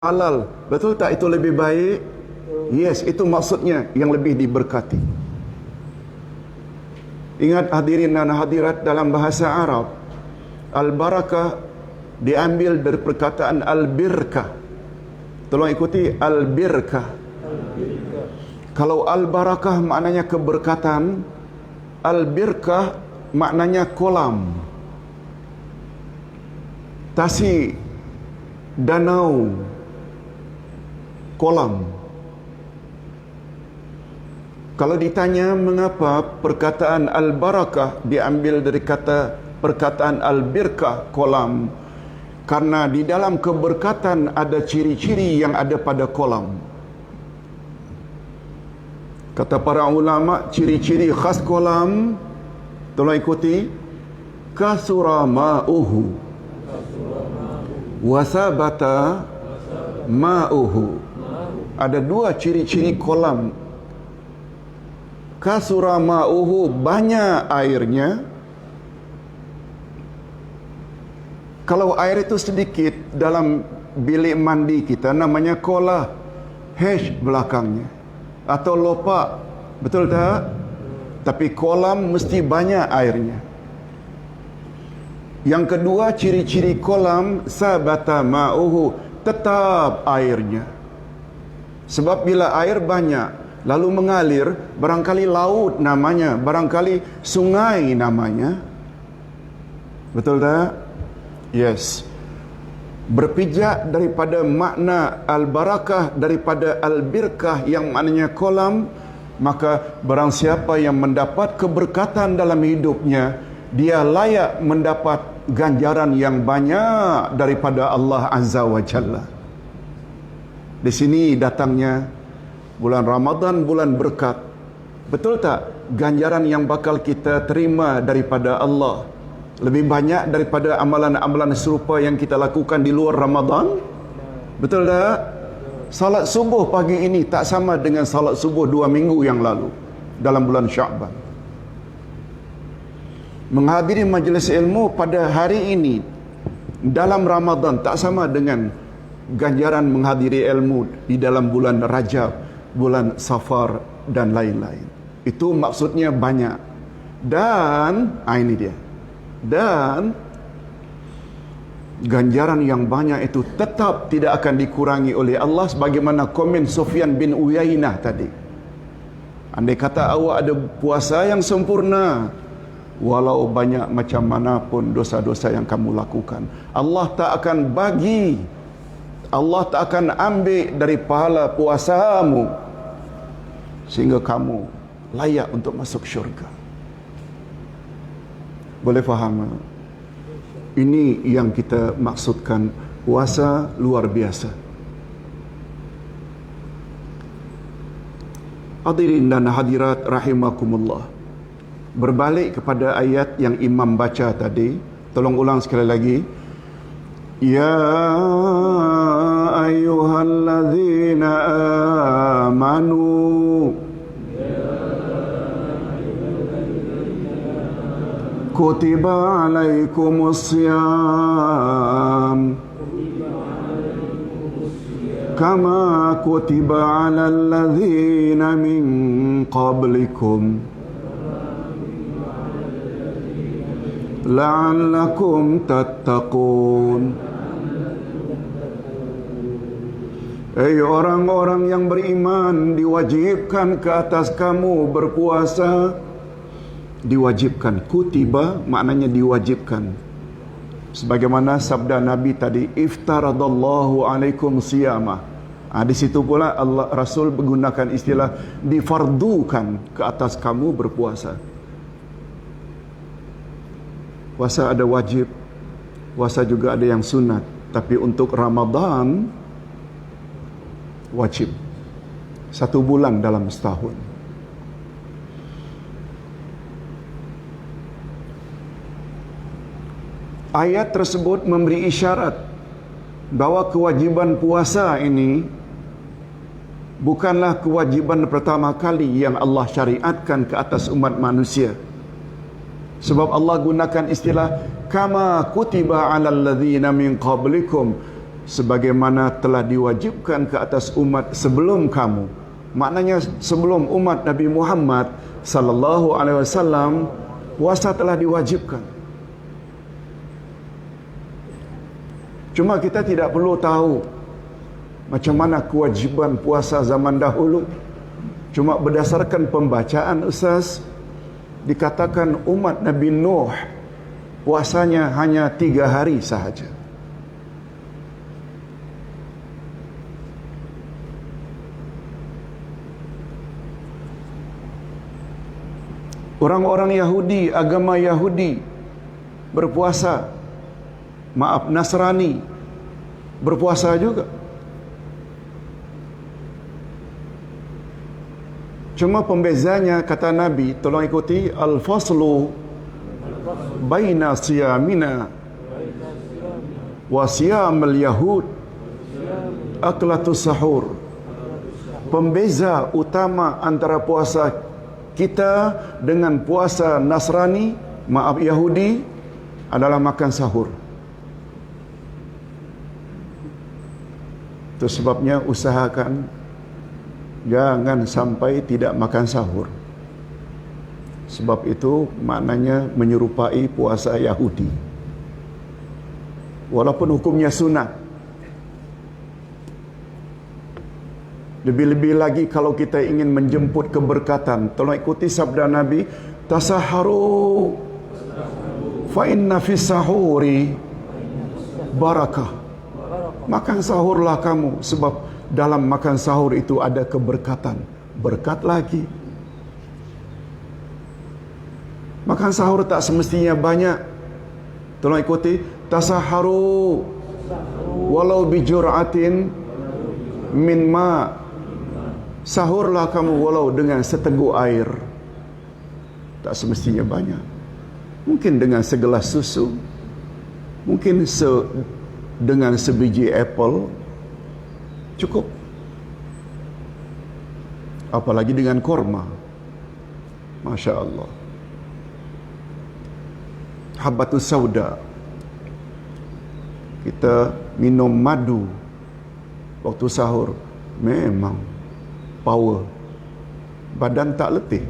halal. Betul tak itu lebih baik? Yes, itu maksudnya yang lebih diberkati. Ingat hadirin dan hadirat, dalam bahasa Arab, al-barakah diambil dari perkataan al-birkah. Tolong ikuti al-birkah. Kalau al-barakah maknanya keberkatan, al-birkah maknanya kolam, tasik, danau, kolam. Kalau ditanya mengapa perkataan al-barakah diambil dari perkataan al-birkah, kolam, karena di dalam keberkatan ada ciri-ciri yang ada pada kolam. Kata para ulama, ciri-ciri khas kolam, tolong ikuti, kasura ma'uhu wasabata ma'uhu. Ada dua ciri-ciri kolam. Kasura ma'uhu, banyak airnya. Kalau air itu sedikit, dalam bilik mandi kita namanya kolah, H belakangnya, atau lopak, betul tak? Tapi kolam mesti banyak airnya. Yang kedua, ciri-ciri kolam, sabata ma'uhu, tetap airnya. Sebab bila air banyak lalu mengalir, barangkali laut namanya, barangkali sungai namanya, betul tak? Yes. Berpijak daripada makna al-barakah, daripada al-birkah yang maknanya kolam, maka barang siapa yang mendapat keberkatan dalam hidupnya, dia layak mendapat ganjaran yang banyak daripada Allah Azza wa Jalla. Di sini datangnya bulan Ramadan, bulan berkat. Betul tak? Ganjaran yang bakal kita terima daripada Allah lebih banyak daripada amalan-amalan serupa yang kita lakukan di luar Ramadan. Betul tak? Salat subuh pagi ini tak sama dengan salat subuh 2 minggu yang lalu dalam bulan Sya'ban. Menghadiri majlis ilmu pada hari ini dalam Ramadan tak sama dengan ganjaran menghadiri ilmu di dalam bulan Rajab, bulan Safar dan lain-lain. Itu maksudnya banyak. Dan ini dia. Dan ganjaran yang banyak itu tetap tidak akan dikurangi oleh Allah, sebagaimana komen Sufyan bin Uyainah tadi. Andai kata awak ada puasa yang sempurna, walau banyak macam mana pun dosa-dosa yang kamu lakukan, Allah tak akan bagi, Allah tak akan ambil dari pahala puasamu sehingga kamu layak untuk masuk syurga. Boleh faham? Ini yang kita maksudkan puasa luar biasa. Hadirin dan hadirat rahimakumullah. Berbalik kepada ayat yang imam baca tadi, tolong ulang sekali lagi. Ya ayyuhalladzina amanu kutiba alaikumusiyam kama kutiba alal ladzina min qablikum la'allakum tattaqun. Orang-orang yang beriman, diwajibkan ke atas kamu berpuasa. Diwajibkan, kutiba maknanya diwajibkan. Sebagaimana sabda Nabi tadi, iftaradallahu alaikum siyama. Di situ pula Allah Rasul menggunakan istilah difardukan ke atas kamu berpuasa. Puasa ada wajib, puasa juga ada yang sunat. Tapi untuk Ramadan wajib 1 bulan dalam setahun. Ayat tersebut memberi isyarat bahawa kewajiban puasa ini bukanlah kewajiban pertama kali yang Allah syariatkan ke atas umat manusia. Sebab Allah gunakan istilah kama kutiba alal ladzina min qablikum, sebagaimana telah diwajibkan ke atas umat sebelum kamu. Maknanya sebelum umat Nabi Muhammad sallallahu alaihi wasallam puasa telah diwajibkan. Cuma kita tidak perlu tahu macam mana kewajiban puasa zaman dahulu. Cuma berdasarkan pembacaan Ustaz, dikatakan umat Nabi Nuh puasanya hanya 3 hari sahaja. Orang-orang Yahudi, agama Yahudi berpuasa. Maaf, Nasrani berpuasa juga. Cuma pembezanya kata Nabi, tolong ikuti, al-faslu baina siyamina wa siyamil yahud aklatus sahur. Pembeza utama antara puasa kita dengan puasa Nasrani, maaf Yahudi, adalah makan sahur. Itu sebabnya usahakan jangan sampai tidak makan sahur. Sebab itu maknanya menyerupai puasa Yahudi. Walaupun hukumnya sunat. Lebih-lebih lagi kalau kita ingin menjemput keberkatan, tolong ikuti sabda Nabi, tasaharu fa inna fis sahuri barakah. Makan sahurlah kamu, sebab dalam makan sahur itu ada keberkatan. Berkat lagi. Makan sahur tak semestinya banyak. Tolong ikuti, tasaharu walau bijur'atin min ma. Sahurlah kamu walau dengan seteguk air. Tak semestinya banyak. Mungkin dengan segelas susu, mungkin dengan sebiji apple, cukup. Apalagi dengan korma, Masya Allah. Habbatus sauda, kita minum madu waktu sahur, memang power, badan tak letih.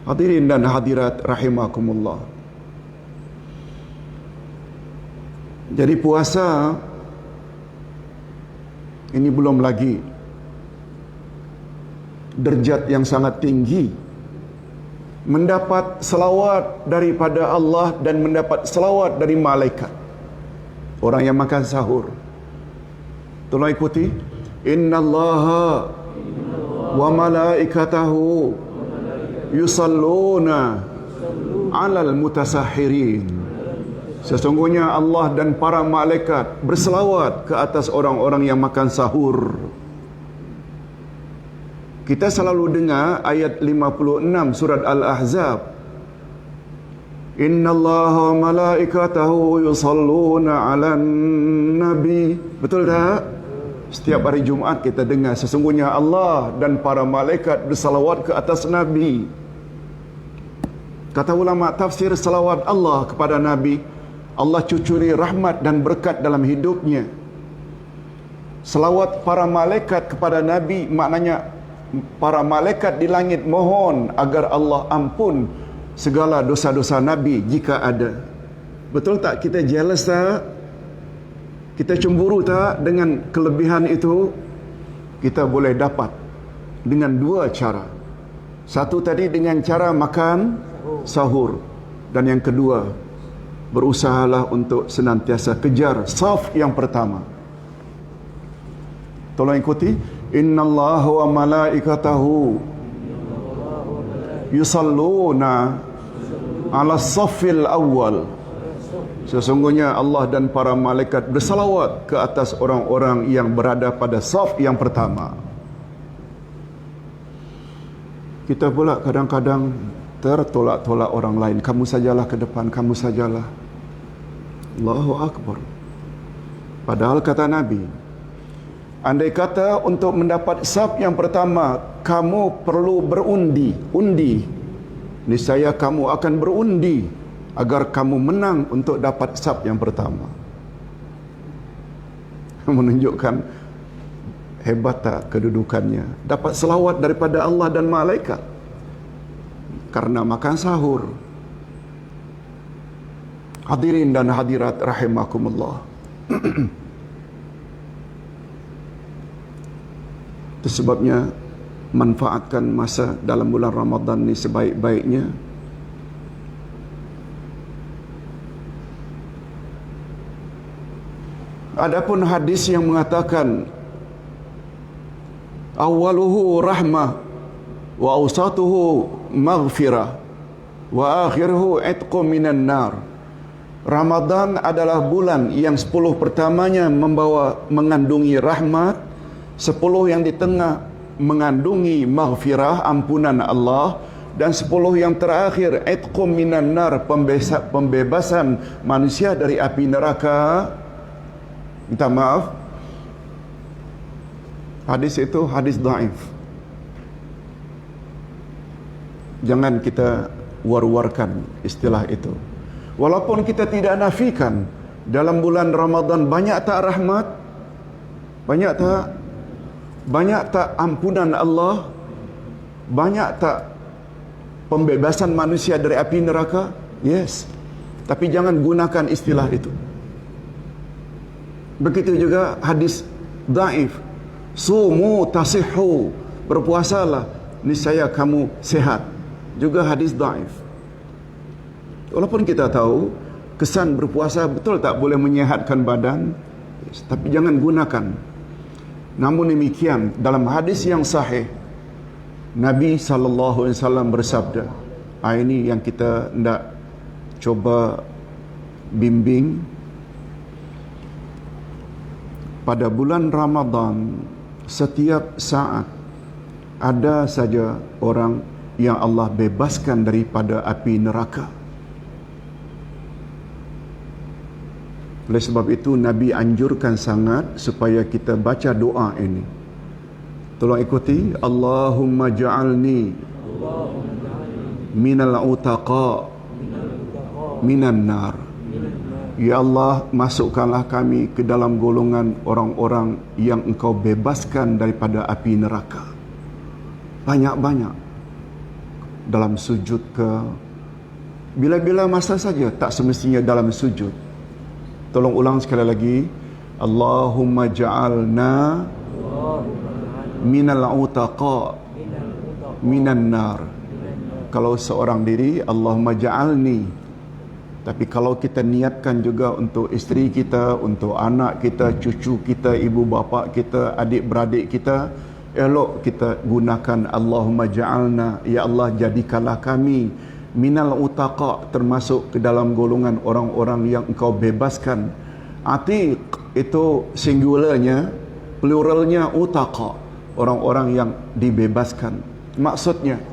Hadirin dan hadirat rahimakumullah. Jadi puasa ini belum lagi derajat yang sangat tinggi, mendapat selawat daripada Allah dan mendapat selawat dari malaikat. Orang yang makan sahur, tolong ikuti, innallaha wa malaikatahu yusalluna alal mutasahhirin. Sesungguhnya Allah dan para malaikat berselawat ke atas orang-orang yang makan sahur. Kita selalu dengar ayat 56 surat Al-Ahzab. Innallaha wa malaikatahu yusalluna 'alan nabi. Betul tak? Setiap hari Jumaat kita dengar sesungguhnya Allah dan para malaikat bersalawat ke atas Nabi. Kata ulama tafsir, salawat Allah kepada Nabi, Allah cucuri rahmat dan berkat dalam hidupnya. Salawat para malaikat kepada Nabi maknanya para malaikat di langit mohon agar Allah ampun segala dosa-dosa Nabi jika ada. Betul tak? Kita jealous tak? Kita cemburu tak dengan kelebihan itu? Kita boleh dapat dengan 2 cara. Satu tadi dengan cara makan sahur, dan yang kedua, berusahalah untuk senantiasa kejar saf yang pertama. Tolong ikuti, innallaha wa malaikatahu yusalluna ala saffil awwal. Sesungguhnya Allah dan para malaikat bersalawat ke atas orang-orang yang berada pada saf yang pertama. Kita pula kadang-kadang tertolak-tolak orang lain. Kamu sajalah ke depan, kamu sajalah. Allahu Akbar. Padahal kata Nabi, andai kata untuk mendapat saf yang pertama kamu perlu berundi, niscaya kamu akan berundi agar kamu menang untuk dapat saf yang pertama. Menunjukkan hebat tak kedudukannya. Dapat selawat daripada Allah dan malaikat karena makan sahur. Hadirin dan hadirat rahimakumullah. Itu sebabnya manfaatkan masa dalam bulan Ramadan ni sebaik-baiknya. Adapun hadis yang mengatakan awaluhu rahmah wa awsatuhu maghfirah wa akhiruhu itqu minan nar. Ramadan adalah bulan yang 10 pertamanya mengandungi rahmat, 10 yang di tengah mengandungi maghfirah, ampunan Allah, dan 10 yang terakhir itqu minan nar, pembebasan manusia dari api neraka. Minta maaf, hadis itu hadis dhaif. Jangan kita war-warkan istilah itu. Walaupun kita tidak nafikan dalam bulan Ramadan banyak tak rahmat, banyak tak ampunan Allah, banyak tak pembebasan manusia dari api neraka? Yes. Tapi jangan gunakan istilah itu. Begitu juga hadis dhaif. Sumu tasihhu, berpuasalah niscaya kamu sehat. Juga hadis dhaif. Walaupun kita tahu kesan berpuasa betul tak boleh menyehatkan badan, tapi jangan gunakan. Namun demikian, dalam hadis yang sahih Nabi SAW bersabda, ini yang kita hendak coba bimbing. Pada bulan Ramadan, setiap saat ada saja orang yang Allah bebaskan daripada api neraka. Oleh sebab itu Nabi anjurkan sangat supaya kita baca doa ini. Tolong ikuti. Allahumma ja'alni minal utaqa minan nar. Ya Allah, masukkanlah kami ke dalam golongan orang-orang yang Engkau bebaskan daripada api neraka. Banyak-banyak. Dalam sujud ke, bila-bila masa saja, tak semestinya dalam sujud. Tolong ulang sekali lagi. Allahumma ja'alna minal utaqa minan nar. Kalau seorang diri, Allahumma ja'alni. Tapi kalau kita niatkan juga untuk isteri kita, untuk anak kita, cucu kita, ibu bapa kita, adik-beradik kita, elok kita gunakan Allahumma ja'alna. Ya Allah, jadikanlah kami minal utaqa, termasuk ke dalam golongan orang-orang yang Engkau bebaskan. Atiq itu singularnya, pluralnya utaqa, orang-orang yang dibebaskan. Maksudnya,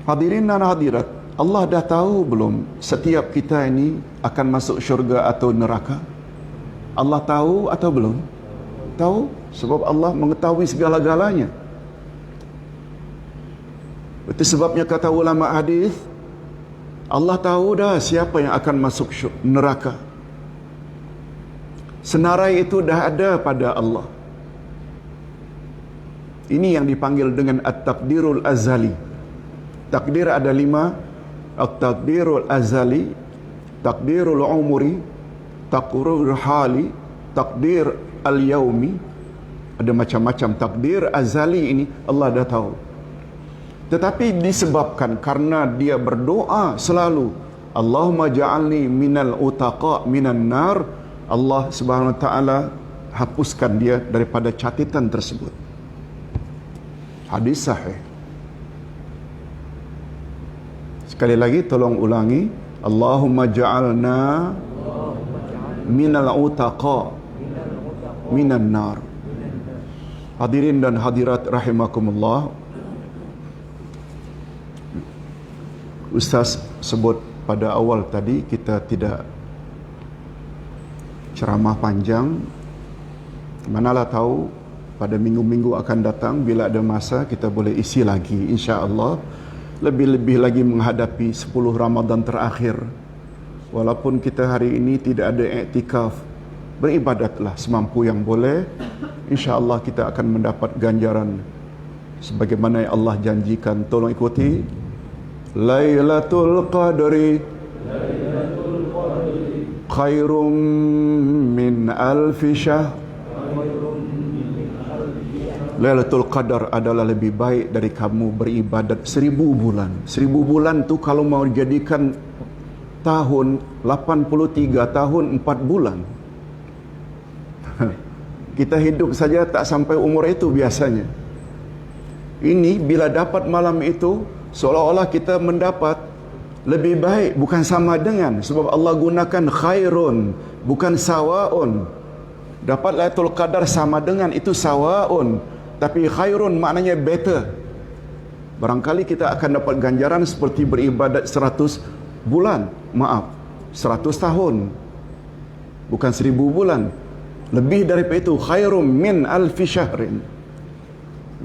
hadirin dan hadirat, Allah dah tahu belum setiap kita ini akan masuk syurga atau neraka? Allah tahu atau belum? Tahu, sebab Allah mengetahui segala-galanya. Itu sebabnya kata ulama hadis, Allah tahu dah siapa yang akan masuk neraka. Senarai itu dah ada pada Allah. Ini yang dipanggil dengan at-taqdirul azali. Takdir ada 5. At-taqdirul azali, takdirul umuri, takdirul hali, takdir al-yaumi. Ada macam-macam takdir azali ini Allah dah tahu. Tetapi disebabkan karena dia berdoa selalu, Allahumma ja'alni minal utaqa minan nar, Allah Subhanahu wa taala hapuskan dia daripada catatan tersebut. Hadis sahih. Sekali lagi tolong ulangi. Allahumma ja'alna minal utaqa minan nar. Hadirin dan hadirat rahimakumullah, Ustaz sebut pada awal tadi kita tidak ceramah panjang. Manalah tahu pada minggu-minggu akan datang bila ada masa kita boleh isi lagi insya-Allah. Lebih-lebih lagi menghadapi 10 Ramadan terakhir. Walaupun kita hari ini tidak ada iktikaf, beribadatlah semampu yang boleh. InsyaAllah kita akan mendapat ganjaran sebagaimana yang Allah janjikan. Tolong ikuti. Lailatul Qadri khairum min alfi syahr. Lailatul Qadar adalah lebih baik dari kamu beribadat 1000 bulan. 1000 bulan tu kalau mau jadikan tahun, 83 tahun 4 bulan. Kita hidup saja tak sampai umur itu biasanya. Ini bila dapat malam itu, seolah-olah kita mendapat lebih baik, bukan sama dengan. Sebab Allah gunakan khairun, bukan sawaun. Dapat Lailatul Qadar sama dengan, itu sawaun. Tapi khairun maknanya better. Barangkali kita akan dapat ganjaran seperti beribadat 100 bulan. Maaf, 100 tahun. Bukan 1000 bulan. Lebih daripada itu, khairum min alfi syahrin.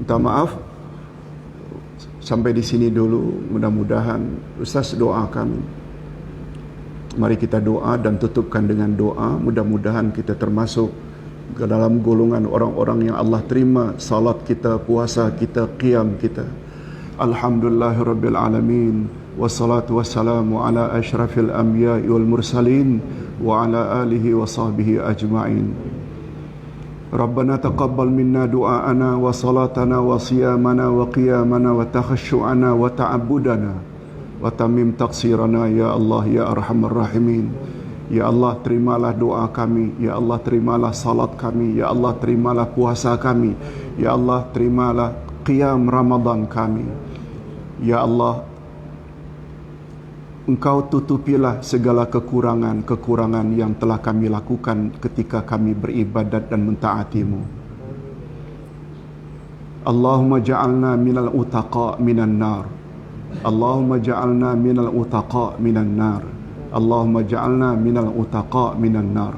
Minta maaf. Sampai di sini dulu. Mudah-mudahan Ustaz doakan. Mari kita doa dan tutupkan dengan doa. Mudah-mudahan kita termasuk ke dalam golongan orang-orang yang Allah terima salat kita, puasa kita, qiyam kita. Alhamdulillahirabbil alamin. Wassalatu wassalamu ala asyrafil anbiya'i wal mursalin wa ala alihi wa sahbihi ajma'in. Rabbana taqabbal minna du'aana wa salatana wa siyamana wa qiyamana wa takhashu'ana wa ta'abbudana wa tamim taqsirana ya Allah ya arhamar rahimin. Ya Allah, terimalah doa kami. Ya Allah, terimalah salat kami. Ya Allah, terimalah puasa kami. Ya Allah, terimalah qiyam Ramadan kami. Ya Allah, Engkau tutupilah segala kekurangan-kekurangan yang telah kami lakukan ketika kami beribadat dan mentaatimu. Allahumma ja'alna minal utaqa minan nar. Allahumma ja'alna minal utaqa minan nar. Allahumma ja'alna minal utaqa minan nar.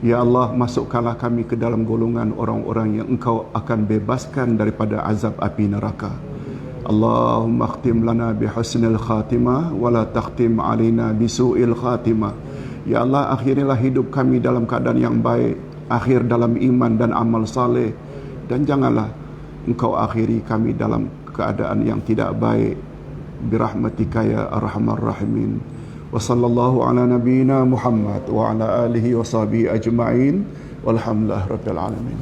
Ya Allah, masukkanlah kami ke dalam golongan orang-orang yang Engkau akan bebaskan daripada azab api neraka. Allahumma akhtim lana bihusnil khatimah wa la takhtim alina bisu'il khatimah. Ya Allah, akhirilah hidup kami dalam keadaan yang baik, akhir dalam iman dan amal saleh, dan janganlah Engkau akhiri kami dalam keadaan yang tidak baik. Birahmatika ya arhamar rahimin. Wa sallallahu ala nabiyyina Muhammad wa ala alihi wa sahbihi ajma'in walhamdulillahi rabbil alamin.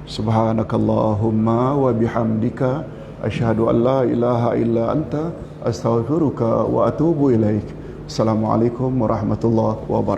Subhanakallahumma wa bihamdika asyhadu an la ilaha illa anta astaghfiruka wa atubu ilaik. Assalamualaikum warahmatullahi wabarakatuh.